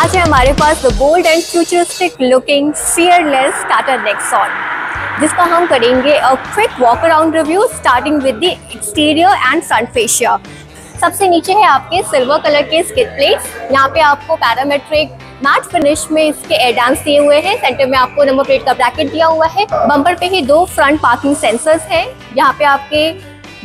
आज है हमारे पास the bold and futuristic looking fearless Tata Nexon, जिसका हम करेंगे a quick walk around review starting with the exterior and front fascia. सबसे नीचे है आपके सिल्वर कलर के स्किड प्लेट्स। यहाँ पे आपको पैरामेट्रिक मैट फिनिश में इसके एयर डैम्प्स दिए हुए हैं। सेंटर में आपको नंबर प्लेट का ब्रैकेट दिया हुआ है। बम्पर पे ही 2 फ्रंट पार्किंग सेंसर्स हैं। यहाँ पे आपके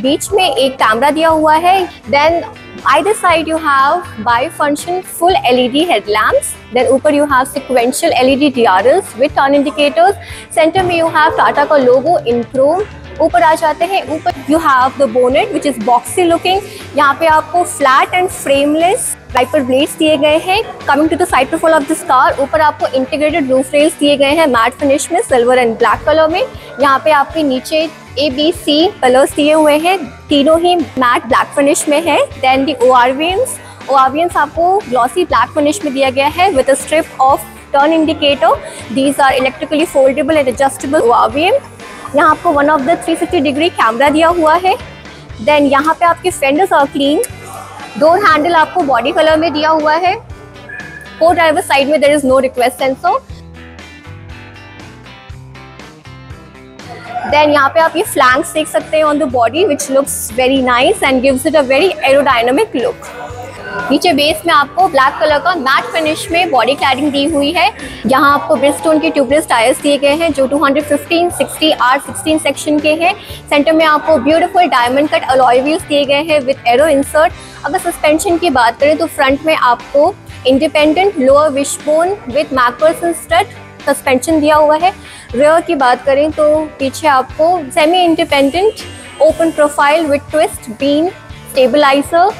बीच में एक कैमरा दिया हुआ है। Then either side you have bi-function full LED headlamps. Then ऊपर you have sequential LED DRLs with turn indicators. Center में you have Tata का logo in chrome. ऊपर आ जाते हैं, ऊपर you have the bonnet which is boxy looking. यहाँ पे आपको flat and frameless wiper blades दिए गए हैं। Coming to the side profile of this car, ऊपर आपको इंटीग्रेटेड रूफ रेल्स दिए गए हैं मैट फिनिश में, सिल्वर एंड ब्लैक कलर में। यहाँ पे आपके नीचे ABC कलर्स दिए हुए हैं, तीनों ही मैट ब्लैक फिनिश में है। देन दी ORVMs आपको ग्लॉसी ब्लैक फिनिश में दिया गया है with a strip of turn indicator. These are electrically foldable and adjustable ORVM। यहाँ आपको one of the 360 degree camera दिया हुआ है। देन यहाँ पे आपके fenders are clean. Door handle आपको बॉडी कलर में दिया हुआ है। को ड्राइवर साइड में there is no request sensor. Then यहाँ पे आप ये फ्लैंक्स देख सकते हैं on the body which looks very nice and gives it a very aerodynamic look. नीचे बेस में आपको ब्लैक कलर का मैट फिनिश में बॉडी क्लैडिंग दी हुई है। यहाँ आपको ब्रिजस्टोन के ट्यूबलेस टायर्स दिए गए हैं जो 215, 60, R16 सेक्शन के हैं। सेंटर में आपको beautiful diamond cut alloy wheels दिए गए हैं विद एरो इंसर्ट। अगर सस्पेंशन की बात करें तो फ्रंट में आपको independent lower wishbone with McPherson stud suspension दिया हुआ है। रेयर की बात करें तो पीछे आपको semi independent open profile with twist beam stabiliser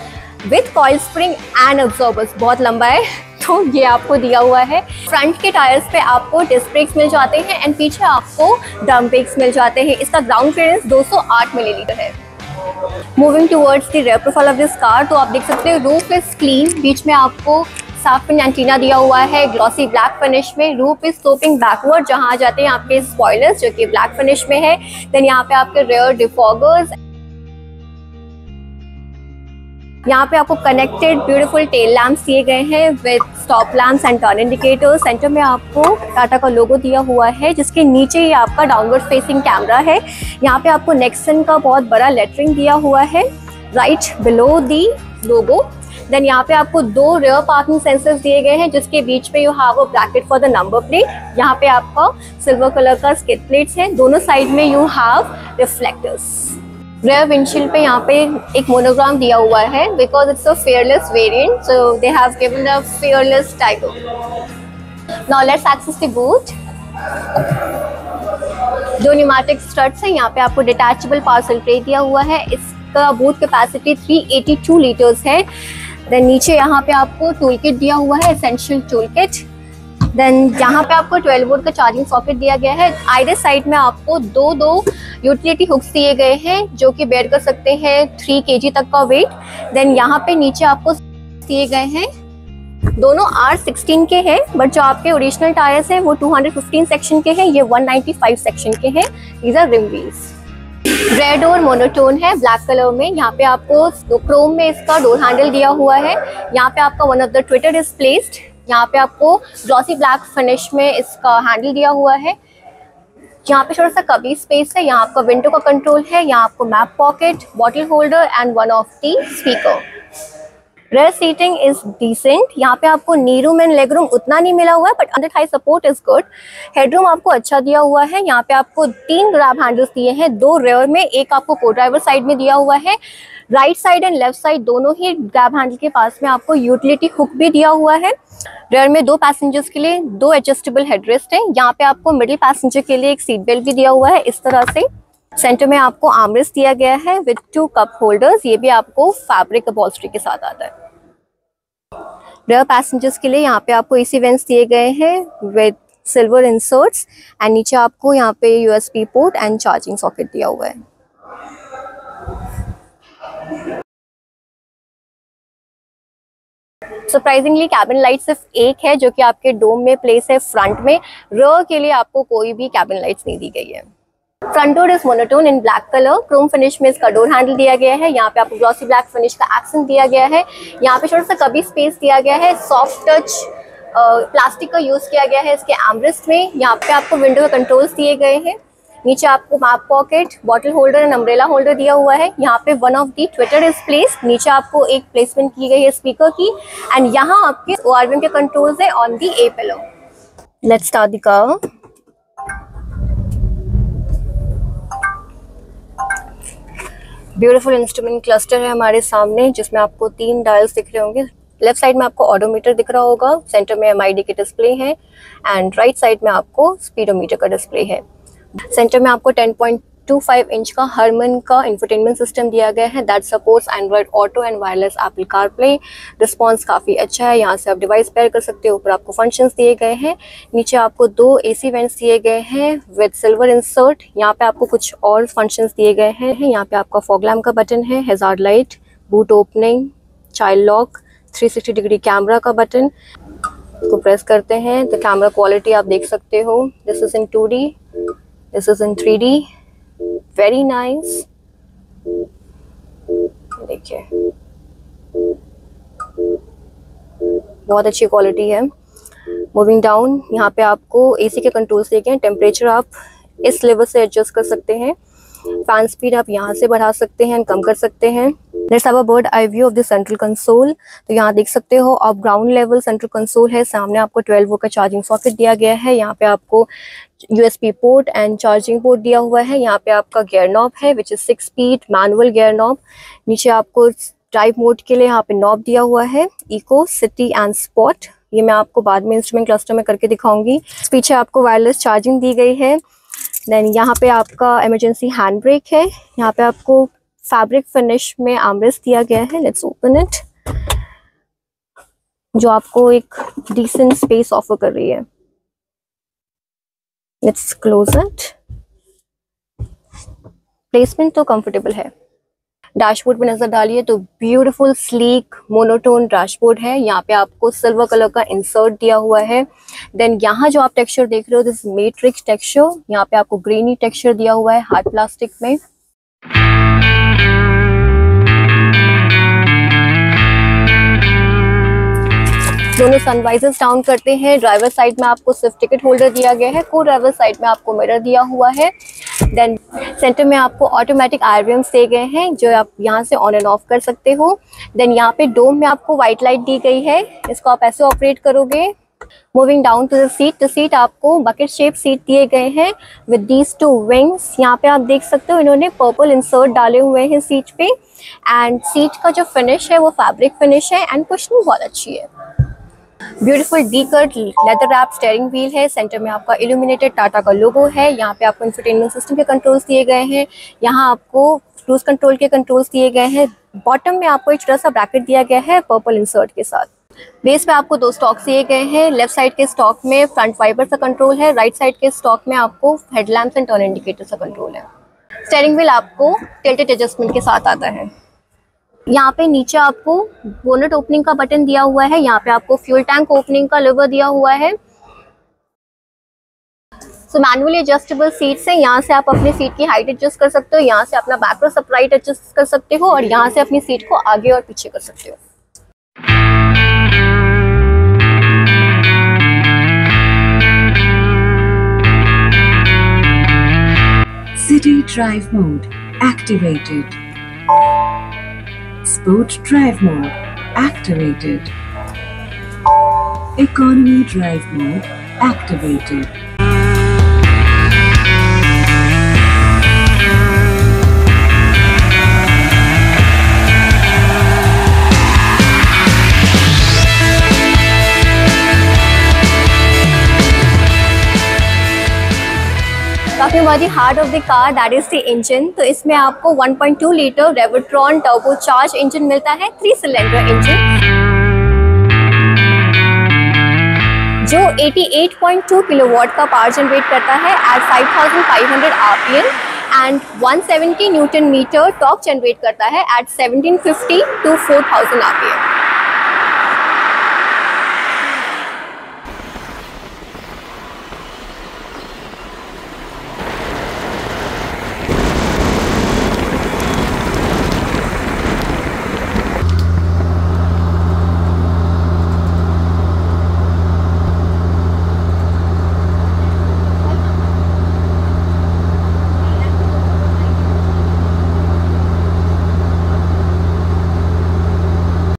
with coil spring and absorbers, बहुत लंबा है तो ये आपको दिया हुआ है। फ्रंट के टायर्स पे आपको डिस्क ब्रेक्स मिल जाते हैं एंड पीछे आपको ड्रम ब्रेक्स मिल जाते हैं। इसका ग्राउंड क्लियरेंस 208 मिलीलीटर है। Moving towards the rare profile of this car, तो आप देख सकते हो रूफ इज क्लीन। बीच में आपको साफिन एंटीना दिया हुआ है ग्लॉसी ब्लैक फिनिश में। रूफ इज स्लोपिंग बैकवर्ड, जहां आ जाते हैं आपके स्पॉयलर्स जो कि ब्लैक फिनिश में है। देन यहाँ पे आपके रेयर डिफॉगर्स। यहाँ पे आपको कनेक्टेड ब्यूटीफुल टेल लैम्प्स दिए गए हैं with stop lamps and turn indicators. Centre में आपको टाटा का लोगो दिया हुआ है जिसके नीचे ही आपका डाउनवर्ड फेसिंग कैमरा है। यहाँ पे आपको नेक्सन का बहुत बड़ा लेटरिंग दिया हुआ है right below the logo. Then यहाँ पे आपको 2 रेयर पार्किंग सेंसर्स दिए गए हैं जिसके बीच में you have a bracket for the number plate. यहाँ पे आपका सिल्वर कलर का स्किड प्लेट्स हैं। दोनों साइड में you have reflectors. Rear windshield पे यहाँ पे एक मोनोग्राम दिया हुआ है because it's a fearless variant, so they have given a fearless title. Now let's access the boot. 2 pneumatic struts हैं। यहाँ पे आपको डिटैचेबल पार्सल ट्रे दिया हुआ है। इसका बूट कैपेसिटी 382 लीटर्स है। देन नीचे यहाँ पे आपको टूल किट दिया हुआ है, एसेंशियल टूल किट। देन यहाँ पे आपको 12 वोल्ट का चार्जिंग सॉकेट दिया गया है। आइडर साइड में आपको 2 यूटिलिटी हुक्स दिए गए हैं जो कि बेयर कर सकते हैं 3 kg तक का वेट। देन यहाँ पे नीचे आपको दिए गए हैं, दोनों R16 के हैं बट जो आपके ओरिजिनल टायर्स हैं वो 215 सेक्शन के हैं, ये 195 सेक्शन के हैं। These are rim wheels. Red और मोनोटोन है ब्लैक कलर में। यहाँ पे आपको क्रोम में इसका डोर हैंडल दिया हुआ है। यहाँ पे आपका one of the Twitter is placed. यहाँ पे आपको ग्लॉसी ब्लैक फिनिश में इसका हैंडल दिया हुआ है। यहाँ पे थोड़ा सा कबी स्पेस है। यहाँ आपका विंडो का कंट्रोल है। यहाँ आपको map pocket, bottle holder and one of the speaker. Rear seating is decent. यहाँ पे आपको knee room and leg room उतना नहीं मिला हुआ है but under thigh support is good. Headroom आपको अच्छा दिया हुआ है। यहाँ पे आपको 3 ग्रैब हैंडल्स दिए हैं, 2 रेयर में, एक आपको को ड्राइवर साइड में दिया हुआ है। Right side and left side दोनों ही ग्रैब हैंडल के पास में आपको यूटिलिटी हुक भी दिया हुआ है। रेयर में 2 पैसेंजर्स के लिए 2 एडजस्टेबल हेडरेस्ट हैं। यहाँ पे आपको मिडिल पैसेंजर के लिए एक सीट बेल्ट भी दिया हुआ है इस तरह से। सेंटर में आपको आर्मरेस्ट दिया गया है विद 2 कप होल्डर्स, ये भी आपको फैब्रिक अपॉल्स्ट्री के साथ आता है। रेयर पैसेंजर्स के लिए यहाँ पे आपको एसी वेंट्स दिए गए हैं विद सिल्वर इंसर्ट्स एंड नीचे आपको यहाँ पे USB port and charging socket दिया हुआ है। सरप्राइजिंगली कैबिन लाइट सिर्फ एक है जो कि आपके डोम में प्लेस है फ्रंट में। रेयर के लिए आपको कोई भी कैबिन लाइट्स नहीं दी गई है। Front door is monotone in black colour. Chrome finish में इसका डोर हैंडल दिया गया है। यहाँ पे आपको ग्लॉसी ब्लैक फिनिश का एक्सेंट दिया गया है। यहाँ पे छोटा सा कभी स्पेस दिया गया है। सॉफ्ट टच प्लास्टिक का यूज किया गया है इसके आर्मरेस्ट में। यहाँ पे आपको विंडो के कंट्रोल्स दिए गए हैं। नीचे आपको map pocket, bottle holder and umbrella holder दिया हुआ है। यहाँ पे one of the Twitter is placed. नीचे आपको एक प्लेसमेंट की गई है स्पीकर की एंड यहाँ आपके ORVM के कंट्रोल्स है on the A pillow. Let's start the car. Beautiful instrument cluster है हमारे सामने, जिसमें आपको 3 डायल्स दिख रहे होंगे। लेफ्ट साइड में आपको ऑडोमीटर दिख रहा होगा, सेंटर में MID के डिस्प्ले है एंड राइट साइड में आपको स्पीडोमीटर का डिस्प्ले है। सेंटर में आपको 10.25 इंच का हरमन का इंफोटेनमेंट सिस्टम दिया गया है that supports Android auto and wireless Apple CarPlay. Response काफ़ी अच्छा है, यहाँ से आप डिवाइस पेयर कर सकते हो। ऊपर आपको फंक्शंस दिए गए हैं। नीचे आपको 2 AC वेंट्स दिए गए हैं विद सिल्वर इंसर्ट। यहाँ पे आपको कुछ और फंक्शंस दिए गए हैं। यहाँ पे आपका फॉग लैम्प का बटन है, hazard light, boot opening, child lock, 360 degree camera का बटन को प्रेस करते हैं तो कैमरा क्वालिटी आप देख सकते हो। This is in 2D, this is in 3D, very nice. देखिए बहुत अच्छी क्वालिटी है। मूविंग डाउन, यहाँ पे आपको AC के कंट्रोल्स दिए गए हैं। टेम्परेचर आप इस लेवल से एडजस्ट कर सकते हैं। फैन स्पीड आप यहाँ से बढ़ा सकते हैं, कम कर सकते हैं। Let's have a bird eye view of the central console. तो यहाँ देख सकते हो आप ग्राउंड लेवल सेंट्रल कंसोल है। सामने आपको 12 वोल्ट का चार्जिंग सॉकेट दिया गया है। यहाँ पे आपको USB port and charging port दिया हुआ है। यहाँ पे आपका गियर नॉब है which is 6 speed manual gear knob. नीचे आपको ड्राइव मोड के लिए यहाँ पे नॉब दिया हुआ है, इको, सिटी एंड स्पॉट। ये मैं आपको बाद में इंस्ट्रूमेंट क्लस्टर में करके दिखाऊंगी। पीछे आपको वायरलेस चार्जिंग दी गई है। देन यहाँ पे आपका इमरजेंसी हैंड ब्रेक है। यहाँ पे आपको फैब्रिक फिनिश में आर्मरेस्ट दिया गया है। लेट्स ओपन इट, जो आपको एक डिसेंट स्पेस ऑफर कर रही है। Let's close it. प्लेसमेंट तो कंफर्टेबल है। डैशबोर्ड पे नजर डालिए तो ब्यूटीफुल स्लीक मोनोटोन डैशबोर्ड है। यहाँ पे आपको सिल्वर कलर का इंसर्ट दिया हुआ है। देन यहाँ जो आप टेक्सचर देख रहे हो दिस मैट्रिक्स टेक्सचर। यहाँ पे आपको ग्रीनी टेक्सचर दिया हुआ है हार्ड प्लास्टिक में। दोनों सनवाइजर्स डाउन करते हैं। ड्राइवर साइड में आपको सिर्फ टिकट होल्डर दिया गया है। को ड्राइवर साइड में आपको मिरर दिया हुआ है। देन सेंटर में आपको ऑटोमेटिक IRVMs दिए गए हैं जो आप यहाँ से ऑन एंड ऑफ कर सकते हो। देन यहाँ पे डोम में आपको व्हाइट लाइट दी गई है, इसको आप ऐसे ऑपरेट करोगे। Moving down to the seat, तो सीट आपको बकेट शेप सीट दिए गए हैं विद दीज 2 विंग्स। यहाँ पे आप देख सकते हो इन्होंने पर्पल इंसर्ट डाले हुए हैं सीट पे एंड सीट का जो फिनिश है वो फैब्रिक फिनिश है एंड कुशनिंग बहुत अच्छी है। Beautiful D cut leather wrap steering wheel है। सेंटर में आपका इल्यूमिनेटेड टाटा का लोगो है। यहाँ पे आपको इंफोटेनमेंट सिस्टम के कंट्रोल्स दिए गए हैं। यहाँ आपको क्रूज कंट्रोल के कंट्रोल्स दिए गए हैं। बॉटम में आपको एक छोटा सा ब्रैकेट दिया गया है पर्पल इंसर्ट के साथ। बेस पे आपको 2 स्टॉक दिए गए हैं। लेफ्ट साइड के स्टॉक में फ्रंट वाइपर का कंट्रोल है। राइट साइड के स्टॉक में आपको हेडलैम्प्स एंड टर्न इंडिकेटर का कंट्रोल है। स्टीयरिंग व्हील आपको टिल्टेड एडजस्टमेंट के साथ आता है। यहाँ पे नीचे आपको बोनेट ओपनिंग का बटन दिया हुआ है। यहाँ पे आपको फ्यूल टैंक ओपनिंग का लीवर दिया हुआ है। सो मैनुअली एडजस्टेबल सीट्स है। यहाँ से आप अपनी सीट की हाइट एडजस्ट कर सकते हो। यहाँ से अपना बैक रो सप्राइट एडजस्ट कर सकते हो और यहाँ से अपनी सीट को आगे और पीछे कर सकते हो। City drive mode activated. Sport drive mode activated. Economy drive mode activated. Talking about the heart of the car, that is the engine. तो इसमें आपको 1.2 लीटर रेवोट्रॉन टर्बोचार्ज इंजन मिलता है, 3 सिलेंडर इंजन जो 88.2 किलोवाट का पावर जनरेट करता है at 5500 RPM and 170 newton metre torque generate करता है एट 1750 to 4000 RPM।